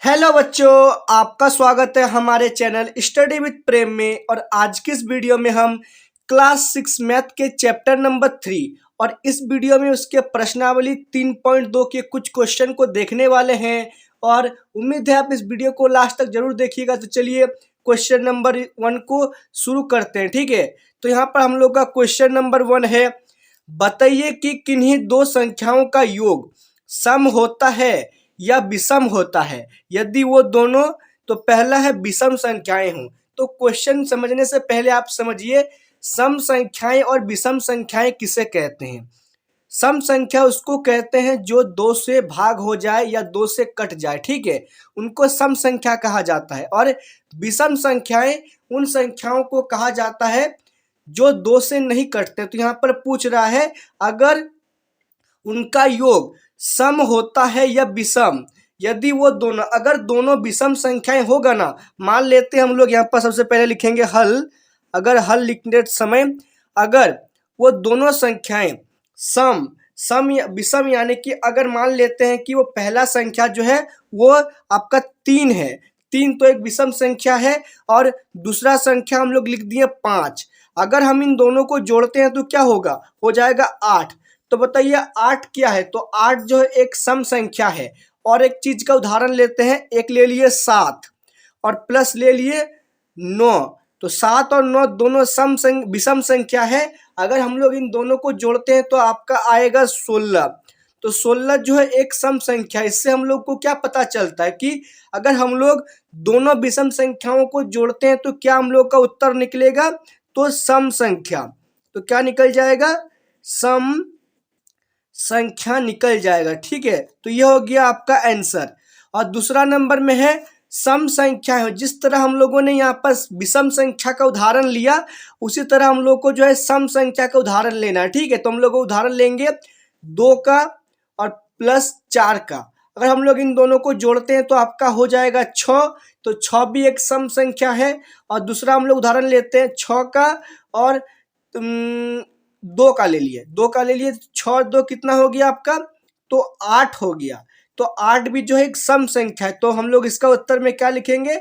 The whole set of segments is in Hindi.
हेलो बच्चों, आपका स्वागत है हमारे चैनल स्टडी विद प्रेम में। और आज की इस वीडियो में हम क्लास 6 मैथ के चैप्टर नंबर 3 और इस वीडियो में उसके प्रश्नावली 3.2 के कुछ क्वेश्चन को देखने वाले हैं। और उम्मीद है आप इस वीडियो को लास्ट तक जरूर देखिएगा। तो चलिए क्वेश्चन नंबर 1 को शुरू करते हैं। ठीक है, तो यहाँ पर हम लोग का क्वेश्चन नंबर 1 है, बताइए कि किन्हीं दो संख्याओं का योग सम होता है या विषम होता है यदि वो दोनों, तो पहला है विषम संख्याएं हों। तो क्वेश्चन समझने से पहले आप समझिए सम संख्याएं और विषम संख्याएं किसे कहते हैं। सम संख्या उसको कहते हैं जो 2 से भाग हो जाए या 2 से कट जाए, ठीक है, उनको सम संख्या कहा जाता है। और विषम संख्याएं उन संख्याओं को कहा जाता है जो 2 से नहीं कटते। तो यहाँ पर पूछ रहा है अगर उनका योग सम होता है या विषम, यदि वो दोनों, अगर दोनों विषम संख्याएं होगा ना, मान लेते हैं हम लोग यहाँ पर सबसे पहले लिखेंगे हल। अगर हल लिखने समय अगर वो दोनों संख्याएं सम या विषम, यानी कि अगर मान लेते हैं कि वो पहला संख्या जो है वो आपका 3 है, 3 तो एक विषम संख्या है, और दूसरा संख्या हम लोग लिख दिए 5। अगर हम इन दोनों को जोड़ते हैं तो क्या होगा, हो जाएगा 8। तो बताइए 8 क्या है, तो 8 जो है एक सम संख्या है। और एक चीज का उदाहरण लेते हैं, एक ले लिए 7 और प्लस ले लिए 9। तो 7 और 9 दोनों विषम संख्या है। अगर हम लोग इन दोनों को जोड़ते हैं तो आपका आएगा 16। तो 16 जो है एक सम संख्या। इससे हम लोग को क्या पता चलता है कि अगर हम लोग दोनों विषम संख्याओं को जोड़ते हैं तो क्या हम लोग का उत्तर निकलेगा, तो सम संख्या। तो क्या निकल जाएगा, सम संख्या निकल जाएगा। ठीक है, तो ये हो गया आपका आंसर। और दूसरा नंबर में है सम संख्या है। जिस तरह हम लोगों ने यहाँ पर विषम संख्या का उदाहरण लिया, उसी तरह हम लोग को जो है सम संख्या का उदाहरण लेना है। ठीक है, तो हम लोग उदाहरण लेंगे 2 का और प्लस 4 का। अगर हम लोग इन दोनों को जोड़ते हैं तो आपका हो जाएगा 6। तो 6 भी एक सम संख्या है। और दूसरा हम लोग उदाहरण लेते हैं 6 का और 2 का ले लिए, 2 का ले लिए, 6 और 2 कितना हो गया आपका, तो 8 हो गया। तो 8 भी जो है एक सम संख्या है। तो हम लोग इसका उत्तर में क्या लिखेंगे,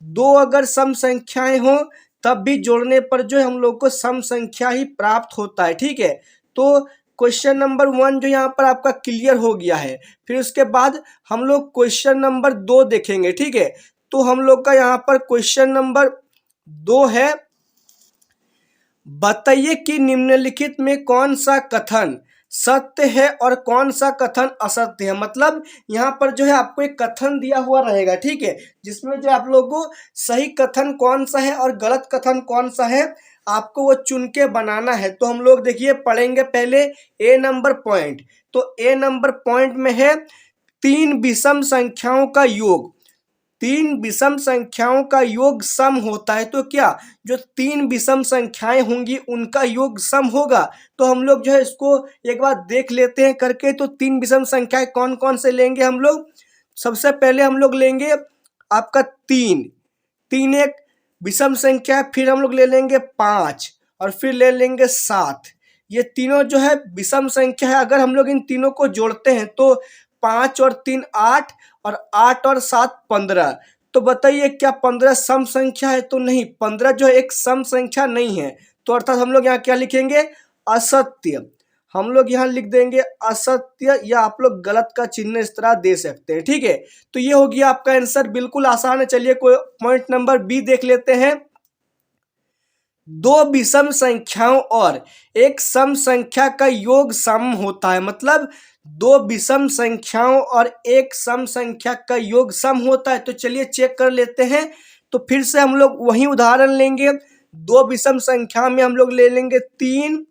2 अगर सम संख्याएं हो तब भी जोड़ने पर जो है हम लोग को सम संख्या ही प्राप्त होता है। ठीक है, तो क्वेश्चन नंबर 1 जो यहाँ पर आपका क्लियर हो गया है। फिर उसके बाद हम लोग क्वेश्चन नंबर 2 देखेंगे। ठीक है, तो हम लोग का यहाँ पर क्वेश्चन नंबर 2 है, बताइए कि निम्नलिखित में कौन सा कथन सत्य है और कौन सा कथन असत्य है। मतलब यहाँ पर जो है आपको एक कथन दिया हुआ रहेगा, ठीक है, जिसमें जो आप लोगों को सही कथन कौन सा है और गलत कथन कौन सा है आपको वो चुन के बनाना है। तो हम लोग देखिए पढ़ेंगे पहले ए नंबर पॉइंट। तो ए नंबर पॉइंट में है 3 विषम संख्याओं का योग, 3 विषम संख्याओं का योग सम होता है। तो क्या जो 3 विषम संख्याएं होंगी उनका योग सम होगा। तो हम लोग जो है इसको एक बार देख लेते हैं करके। तो 3 विषम संख्याएं कौन कौन से लेंगे हम लोग, सबसे पहले हम लोग लेंगे आपका 3 एक विषम संख्या है। फिर हम लोग ले लेंगे 5 और फिर ले लेंगे 7। ये तीनों जो है विषम संख्या है। अगर हम लोग इन तीनों को जोड़ते हैं तो 5 और 3 8 और 8 और 7 15। तो बताइए क्या 15 सम संख्या है, तो नहीं, 15 जो है एक सम संख्या नहीं है। तो अर्थात हम लोग यहाँ क्या लिखेंगे, असत्य। हम लोग यहाँ लिख देंगे असत्य, या आप लोग गलत का चिन्ह इस तरह दे सकते हैं। ठीक है, तो ये हो गया आपका आंसर, बिल्कुल आसान है। चलिए कोई पॉइंट नंबर बी देख लेते हैं। 2 विषम संख्याओं और एक सम संख्या का योग सम होता है। मतलब 2 विषम संख्याओं और एक सम संख्या का योग सम होता है। तो चलिए चेक कर लेते हैं। तो फिर से हम लोग वही उदाहरण लेंगे। 2 विषम संख्या में हम लोग ले लेंगे 3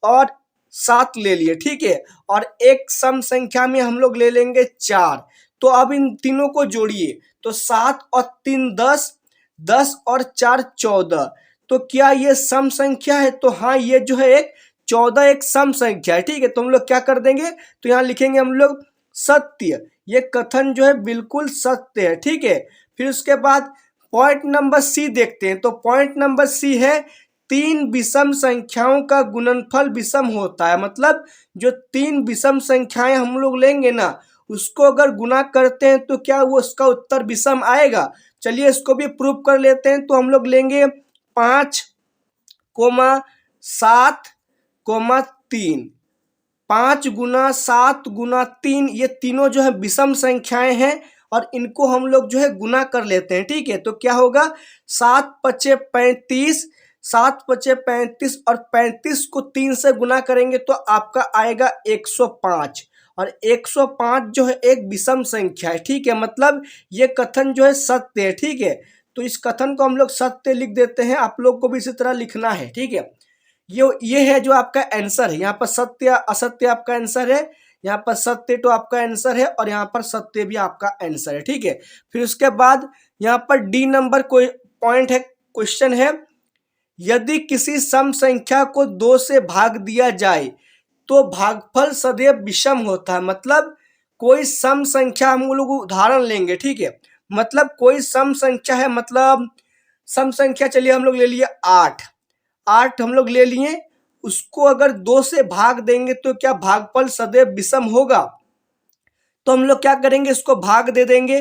और 7 ले लिए, ठीक है, और एक सम संख्या में हम लोग ले लेंगे 4। तो अब इन तीनों को जोड़िए, तो 7 और 3 10, 10 और 4 14। तो क्या ये सम संख्या है, तो हाँ ये जो है एक 14 एक सम संख्या है। ठीक है, तो हम लोग क्या कर देंगे, तो यहाँ लिखेंगे हम लोग सत्य। ये कथन जो है बिल्कुल सत्य है। ठीक है, फिर उसके बाद पॉइंट नंबर सी देखते हैं। तो पॉइंट नंबर सी है 3 विषम संख्याओं का गुणनफल विषम होता है। मतलब जो 3 विषम संख्याएं हम लोग लेंगे ना उसको अगर गुना करते हैं तो क्या वो उसका उत्तर विषम आएगा। चलिए इसको भी प्रूव कर लेते हैं। तो हम लोग लेंगे 5, 7, 3। 5 गुना 7 गुना 3, ये तीनों जो है विषम संख्याएं हैं और इनको हम लोग जो है गुना कर लेते हैं। ठीक है, तो क्या होगा 7 पचे 35, 7 पचे 35 और 35 को 3 से गुना करेंगे तो आपका आएगा 105। और 105 जो है एक विषम संख्या है। ठीक है, मतलब ये कथन जो है सत्य है। ठीक है, तो इस कथन को हम लोग सत्य लिख देते हैं। आप लोग को भी इसी तरह लिखना है। ठीक है, ये है जो आपका आंसर है। यहाँ पर सत्य असत्य आपका आंसर है, यहाँ पर सत्य तो आपका आंसर है और यहाँ पर सत्य भी आपका आंसर है। ठीक है, फिर उसके बाद यहाँ पर डी नंबर कोई पॉइंट है, क्वेश्चन है, यदि किसी सम संख्या को 2 से भाग दिया जाए तो भागफल सदैव विषम होता है। मतलब कोई सम संख्या, हम लोग उदाहरण लेंगे। ठीक है, मतलब कोई सम संख्या है, मतलब सम संख्या चलिए हम लोग ले लिए 8 हम लोग ले लिए, उसको अगर 2 से भाग देंगे तो क्या भागफल सदैव विषम होगा। तो हम लोग क्या करेंगे, इसको भाग दे देंगे।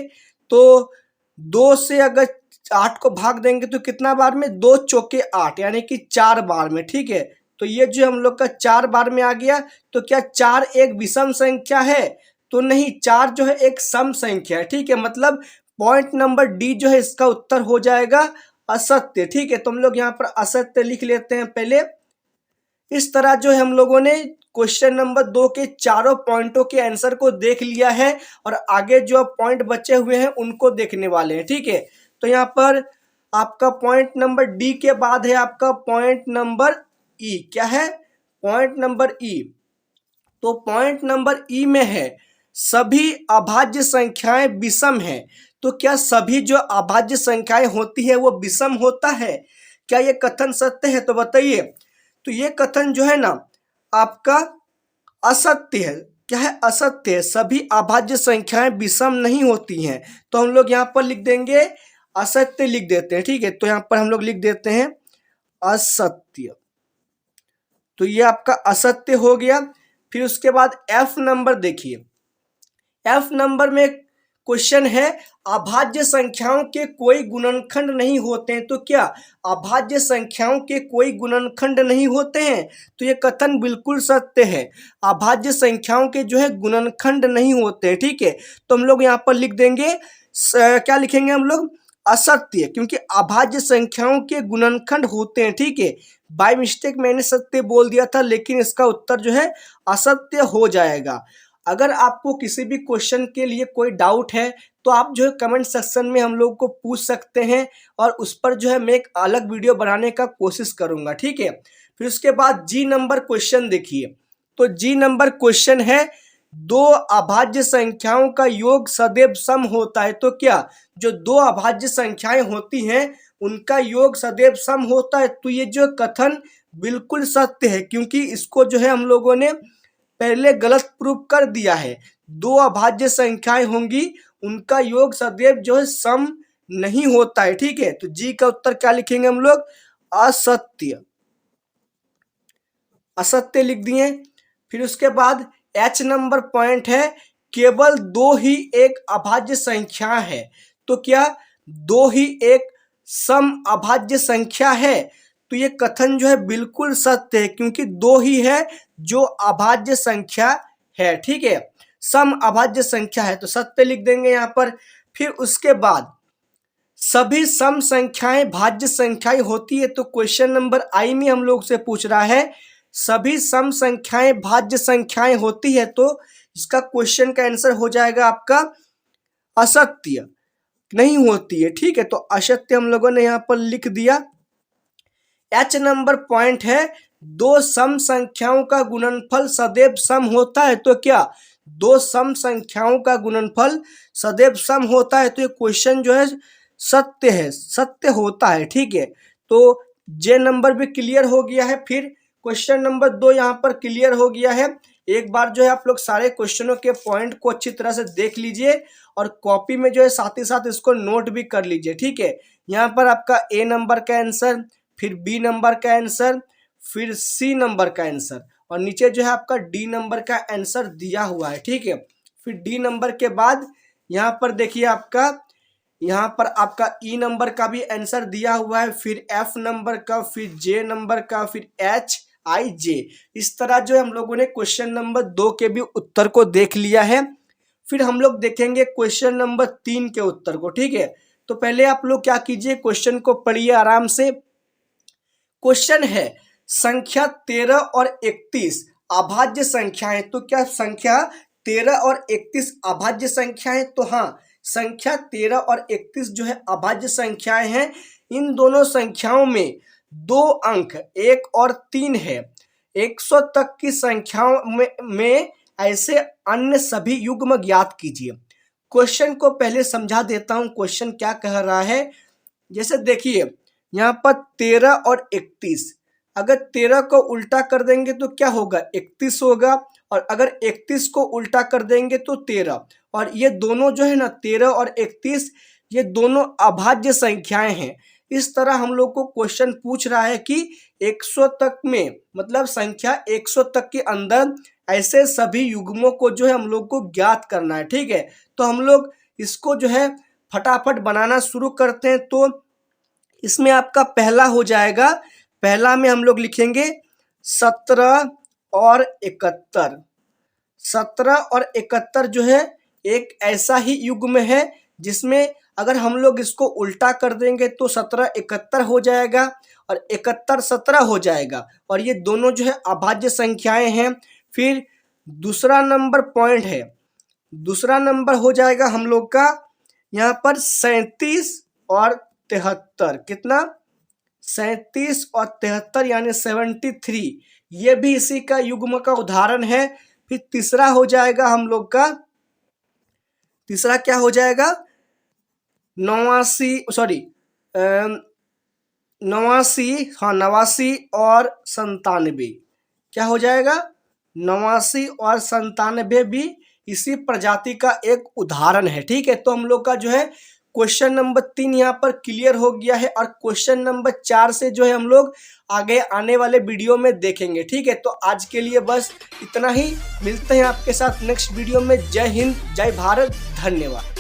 तो 2 से अगर 8 को भाग देंगे तो कितना बार में, 2 चौके 8 यानी कि 4 बार में। ठीक है, तो ये जो हम लोग का 4 बार में आ गया। तो क्या 4 एक विषम संख्या है, तो नहीं, 4 जो है एक सम संख्या है। ठीक है, मतलब पॉइंट नंबर डी जो है इसका उत्तर हो जाएगा असत्य। ठीक है, तो हम लोग यहाँ पर असत्य लिख लेते हैं पहले। इस तरह जो है हम लोगों ने क्वेश्चन नंबर 2 के चारों पॉइंटों के आंसर को देख लिया है और आगे जो पॉइंट बचे हुए हैं उनको देखने वाले हैं। ठीक है, तो यहाँ पर आपका पॉइंट नंबर डी के बाद है आपका पॉइंट नंबर ई। क्या है, पॉइंट नंबर ई। तो पॉइंट नंबर ई में है सभी अभाज्य संख्याएं विषम हैं। तो क्या सभी जो अभाज्य संख्याएं होती है वो विषम होता है, क्या ये कथन सत्य है, तो बताइए। तो ये कथन जो है ना आपका असत्य है। क्या है, असत्य है, सभी अभाज्य संख्याएं विषम नहीं होती हैं। तो हम लोग यहाँ पर लिख देंगे असत्य लिख देते हैं। ठीक है, तो यहाँ पर हम लोग लिख देते हैं असत्य। तो ये आपका असत्य हो गया। फिर उसके बाद एफ नंबर देखिए, एफ नंबर में क्वेश्चन है अभाज्य संख्याओं के कोई गुणनखंड नहीं होते हैं। तो क्या अभाज्य संख्याओं के कोई गुणनखंड नहीं होते हैं, तो ये कथन बिल्कुल सत्य है। अभाज्य संख्याओं के जो है गुणनखंड नहीं होते हैं। ठीक है, तो हम लोग यहाँ पर लिख देंगे क्या लिखेंगे हम लोग, असत्य, क्योंकि अभाज्य संख्याओं के गुणनखंड होते हैं। ठीक है, बाय मिस्टेक मैंने सत्य बोल दिया था, लेकिन इसका उत्तर जो है असत्य हो जाएगा। अगर आपको किसी भी क्वेश्चन के लिए कोई डाउट है तो आप जो है कमेंट सेक्शन में हम लोग को पूछ सकते हैं और उस पर जो है मैं एक अलग वीडियो बनाने का कोशिश करूंगा। ठीक है, फिर उसके बाद जी नंबर क्वेश्चन देखिए। तो जी नंबर क्वेश्चन है 2 अभाज्य संख्याओं का योग सदैव सम होता है। तो क्या जो 2 अभाज्य संख्याएं होती हैं उनका योग सदैव सम होता है। तो ये जो कथन बिल्कुल सत्य है, क्योंकि इसको जो है हम लोगों ने पहले गलत प्रूफ कर दिया है। 2 अभाज्य संख्याएं होंगी उनका योग सदैव जो है सम नहीं होता है। ठीक है, तो जी का उत्तर क्या लिखेंगे हम लोग, असत्य। असत्य लिख दिए। फिर उसके बाद एच नंबर पॉइंट है केवल 2 ही एक अभाज्य संख्या है। तो क्या 2 ही एक सम अभाज्य संख्या है, तो ये कथन जो है बिल्कुल सत्य है, क्योंकि 2 ही है जो अभाज्य संख्या है। ठीक है, सम अभाज्य संख्या है, तो सत्य लिख देंगे यहाँ पर। फिर उसके बाद सभी सम संख्याएं भाज्य संख्याएं होती है। तो क्वेश्चन नंबर आई में हम लोग से पूछ रहा है सभी सम संख्याएं भाज्य संख्याएं होती है, तो इसका क्वेश्चन का आंसर हो जाएगा आपका असत्य, नहीं होती है। ठीक है, तो असत्य हम लोगों ने यहाँ पर लिख दिया। एच नंबर पॉइंट है 2 सम संख्याओं का गुणनफल सदैव सम होता है। तो क्या 2 सम संख्याओं का गुणनफल सदैव सम होता है, तो ये क्वेश्चन जो है सत्य है, सत्य होता है। ठीक है, तो जे नंबर भी क्लियर हो गया है। फिर क्वेश्चन नंबर 2 यहाँ पर क्लियर हो गया है। एक बार जो है आप लोग सारे क्वेश्चनों के पॉइंट को अच्छी तरह से देख लीजिए और कॉपी में जो है साथ ही साथ इसको नोट भी कर लीजिए। ठीक है, यहाँ पर आपका ए नंबर का आंसर, फिर बी नंबर का आंसर, फिर सी नंबर का आंसर और नीचे जो है आपका डी नंबर का आंसर दिया हुआ है। ठीक है, फिर डी नंबर के बाद यहाँ पर देखिए यहाँ पर आपका ई नंबर का भी आंसर दिया हुआ है, फिर एफ नंबर का, फिर जे नंबर का, फिर एच आई जे। इस तरह जो है हम लोगों ने क्वेश्चन नंबर 2 के भी उत्तर को देख लिया है। फिर हम लोग देखेंगे क्वेश्चन नंबर 3 के उत्तर को। ठीक है, तो पहले आप लोग क्या कीजिए, क्वेश्चन को पढ़िए आराम से। क्वेश्चन है संख्या 13 और 31 अभाज्य संख्याएं। तो क्या संख्या 13 और 31 अभाज्य संख्याएं? तो हाँ, संख्या 13 और 31 जो है अभाज्य संख्याएं हैं। इन दोनों संख्याओं में 2 अंक 1 और 3 है। 100 तक की संख्याओं में ऐसे अन्य सभी युग्म ज्ञात कीजिए। क्वेश्चन को पहले समझा देता हूं, क्वेश्चन क्या कह रहा है। जैसे देखिए यहाँ पर 13 और 31, अगर 13 को उल्टा कर देंगे तो क्या होगा, 31 होगा, और अगर 31 को उल्टा कर देंगे तो 13। और ये दोनों जो है ना 13 और 31 ये दोनों अभाज्य संख्याएं हैं। इस तरह हम लोग को क्वेश्चन पूछ रहा है कि 100 तक में, मतलब संख्या 100 तक के अंदर ऐसे सभी युग्मों को जो है हम लोग को ज्ञात करना है। ठीक है, तो हम लोग इसको जो है फटाफट बनाना शुरू करते हैं। तो इसमें आपका पहला हो जाएगा, पहला में हम लोग लिखेंगे 17 और 71। 17 और 71 जो है एक ऐसा ही युग्म है जिसमें अगर हम लोग इसको उल्टा कर देंगे तो 17 71 हो जाएगा और 71 17 हो जाएगा, और ये दोनों जो है अभाज्य संख्याएं हैं। फिर दूसरा नंबर पॉइंट है, दूसरा नंबर हो जाएगा हम लोग का यहाँ पर 37 और 73। कितना, 37 और 73 यानी 73, ये भी इसी का युग्म का उदाहरण है। फिर तीसरा हो जाएगा हम लोग का, तीसरा क्या हो जाएगा, 89 और 97। क्या हो जाएगा, 89 और 97 भी इसी प्रजाति का एक उदाहरण है। ठीक है, तो हम लोग का जो है क्वेश्चन नंबर 3 यहाँ पर क्लियर हो गया है, और क्वेश्चन नंबर 4 से जो है हम लोग आगे आने वाले वीडियो में देखेंगे। ठीक है, तो आज के लिए बस इतना ही, मिलते हैं आपके साथ नेक्स्ट वीडियो में। जय हिंद, जय भारत, धन्यवाद।